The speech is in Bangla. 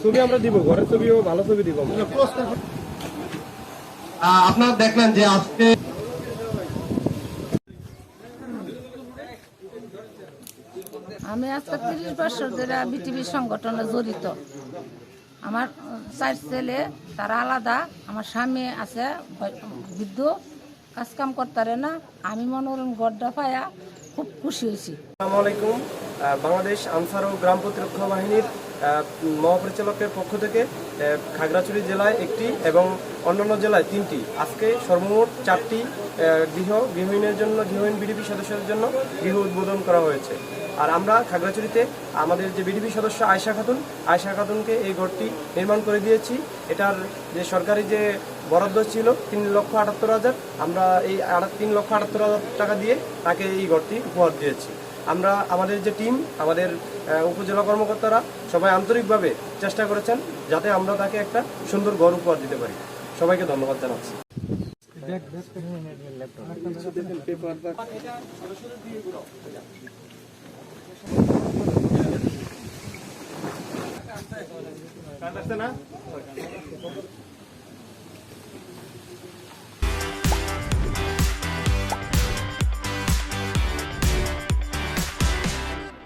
ছবি আমরা দিব, ঘরের ছবিও ভালো ছবি দিব। আপনারা দেখলেন যে আজকে আমি আজকে 30 বছর ধরে বিটিভি সংগঠনে জড়িত। আমার 4 ছেলে, তারা আলাদা। আমার স্বামী আছে বৃদ্ধ, কাজ কাম করতে না। আমি মনোরম গড্ডা পায়া খুব খুশি হয়েছি। আসসালামু আলাইকুম। বাংলাদেশ আনসার ও গ্রাম প্রতিরক্ষা বাহিনীর মহাপরিচালকের পক্ষ থেকে খাগড়াছড়ি জেলায় একটি এবং অন্যান্য জেলায় 3টি, আজকে সর্বমোট 4টি গৃহহীনের জন্য, গৃহহীন বিডিপি সদস্যদের জন্য গৃহ উদ্বোধন করা হয়েছে। আর আমরা খাগড়াছড়িতে আমাদের যে বিডিপি সদস্য আয়েশা খাতুনকে এই ঘরটি নির্মাণ করে দিয়েছি। এটার যে সরকারি যে বরাদ্দ ছিল 3,78,000, আমরা এই 3,78,000 টাকা দিয়ে তাকে এই ঘরটি উপহার দিয়েছি। আমরা আমাদের যে টিম, আমাদের উপজেলা কর্মকর্তারা সবাই আন্তরিকভাবে চেষ্টা করেছেন যাতে আমরা তাকে একটা সুন্দর ঘর উপহার দিতে পারি। সবাইকে ধন্যবাদ জানাচ্ছি। না